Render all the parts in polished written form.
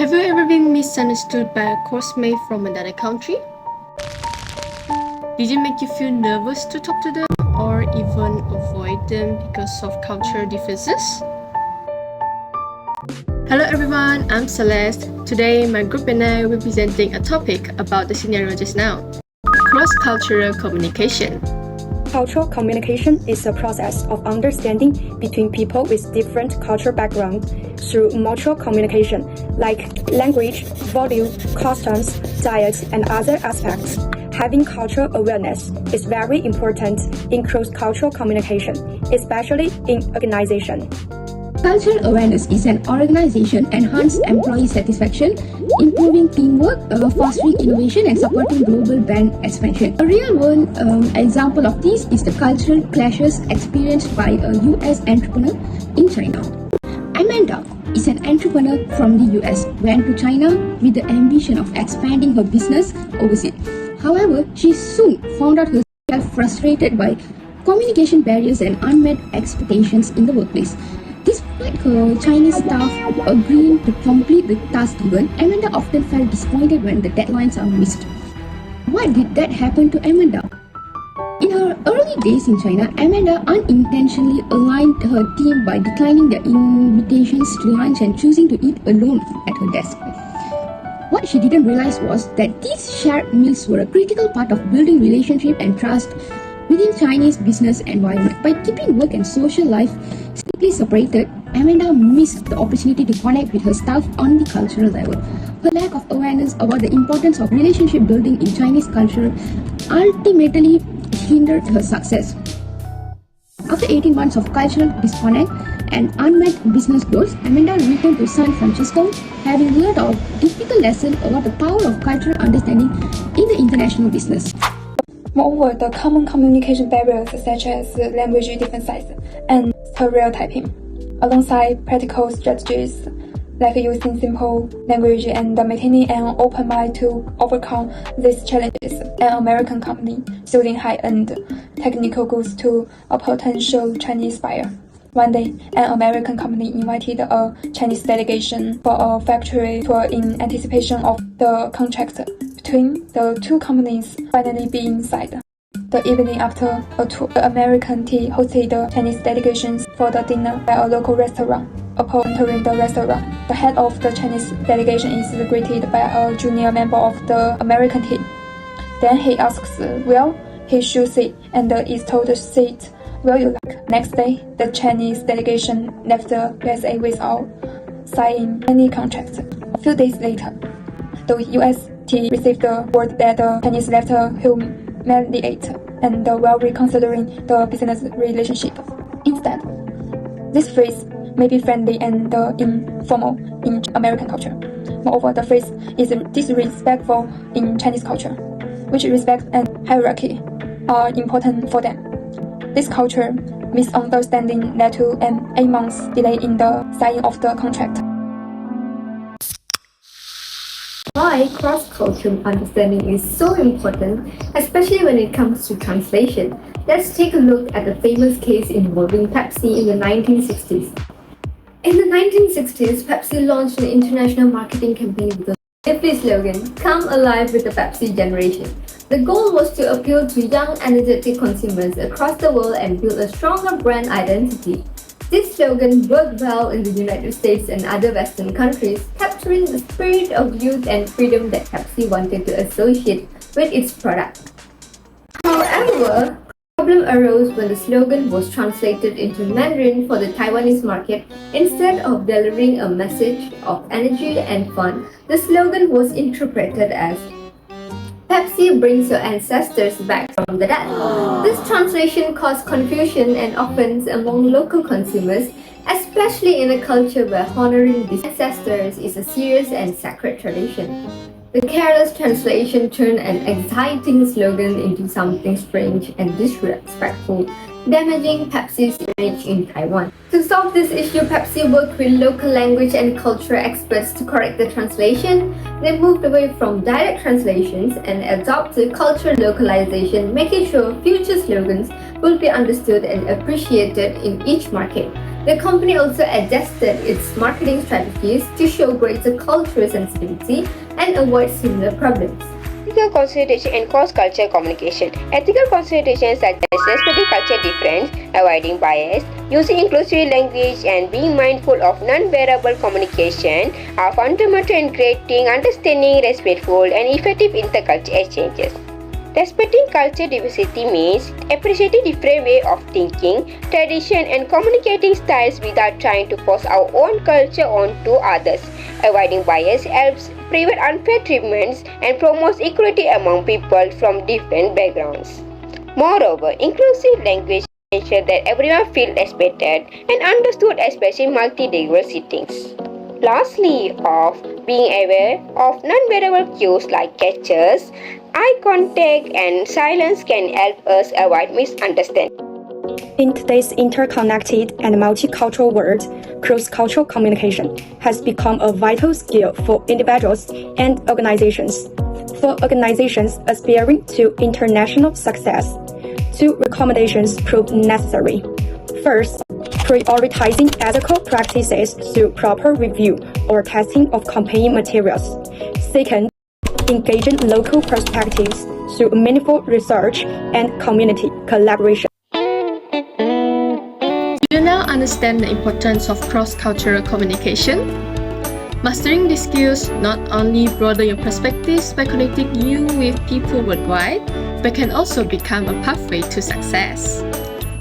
Have you ever been misunderstood by a coursemate from another country? Did it make you feel nervous to talk to them or even avoid them because of cultural differences? Hello everyone, I'm Celeste. Today my group and I will be presenting a topic about the scenario just now. Cross-cultural communication. Cultural communication is a process of understanding between people with different cultural backgrounds through mutual communication, like language, value, customs, diets, and other aspects. Having cultural awareness is very important in cross-cultural communication, especially in organization. Cultural awareness is an organization enhance employee satisfaction, improving teamwork, fostering innovation, and supporting global brand expansion. A real-world example of this is the cultural clashes experienced by a US entrepreneur in China. Amanda is an entrepreneur from the US, went to China with the ambition of expanding her business overseas. However, she soon found out herself frustrated by communication barriers and unmet expectations in the workplace. Despite her Chinese staff agreeing to complete the task given, Amanda often felt disappointed when the deadlines are missed. Why did that happen to Amanda? In her early days in China, Amanda unintentionally aligned her team by declining their invitations to lunch and choosing to eat alone at her desk. What she didn't realize was that these shared meals were a critical part of building relationship and trust within Chinese business environment. By keeping work and social life strictly separated, Amanda missed the opportunity to connect with her staff on the cultural level. Her lack of awareness about the importance of relationship building in Chinese culture ultimately hindered her success. After 18 months of cultural disconnect and unmet business goals, Amanda returned to San Francisco, having learned a difficult lesson about the power of cultural understanding in the international business. Moreover, the common communication barriers such as language differences and stereotyping, alongside practical strategies like using simple language and maintaining an open mind to overcome these challenges, an American company selling high-end technical goods to a potential Chinese buyer. One day, an American company invited a Chinese delegation for a factory tour in anticipation of the contract between the two companies finally being signed. The evening after a tour, the American team hosted the Chinese delegations for the dinner at a local restaurant. Upon entering the restaurant, the head of the Chinese delegation is greeted by a junior member of the American team. Then he asks where he should sit and is told to sit where you like. Next day, the Chinese delegation left the USA without signing any contract. A few days later, the US team received the word that the Chinese left humiliate and while reconsidering the business relationship. Instead, this phrase may be friendly and informal in American culture. Moreover, the phrase is disrespectful in Chinese culture, which respect and hierarchy are important for them. This culture misunderstanding led to an 8 months delay in the signing of the contract. Why cross-cultural understanding is so important, especially when it comes to translation. Let's take a look at the famous case involving Pepsi in the 1960s. In the 1960s, Pepsi launched an international marketing campaign with the lively slogan, "Come alive with the Pepsi generation." The goal was to appeal to young, energetic consumers across the world and build a stronger brand identity. This slogan worked well in the United States and other Western countries, capturing the spirit of youth and freedom that Pepsi wanted to associate with its product. However, a problem arose when the slogan was translated into Mandarin for the Taiwanese market. Instead of delivering a message of energy and fun, the slogan was interpreted as "Pepsi brings your ancestors back from the dead." This translation caused confusion and offense among local consumers, especially in a culture where honoring the ancestors is a serious and sacred tradition. The careless translation turned an exciting slogan into something strange and disrespectful, damaging Pepsi's image in Taiwan. To solve this issue, Pepsi worked with local language and cultural experts to correct the translation. They moved away from direct translations and adopted cultural localization, making sure future slogans will be understood and appreciated in each market. The company also adjusted its marketing strategies to show greater cultural sensitivity and avoid similar problems. Ethical consideration and cross-cultural communication. Ethical considerations such as respecting cultural difference, avoiding bias, using inclusive language, and being mindful of non-verbal communication are fundamental in creating understanding, respectful, and effective intercultural exchanges. Respecting cultural diversity means appreciating different ways of thinking, tradition, and communicating styles without trying to force our own culture onto others. Avoiding bias helps prevent unfair treatments and promotes equality among people from different backgrounds. Moreover, inclusive language ensures that everyone feels respected and understood, especially in multilingual settings. Lastly, of being aware of non-verbal cues like gestures, eye contact, and silence can help us avoid misunderstanding. In today's interconnected and multicultural world, cross-cultural communication has become a vital skill for individuals and organizations. For organizations aspiring to international success, two recommendations prove necessary. First, prioritizing ethical practices through proper review or testing of campaign materials. Second, engaging local perspectives through meaningful research and community collaboration. Do you now understand the importance of cross-cultural communication? Mastering these skills not only broaden your perspectives by connecting you with people worldwide, but can also become a pathway to success.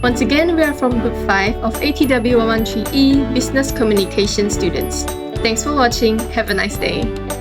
Once again, we are from Group 5 of ATW113E Business Communication students. Thanks for watching. Have a nice day.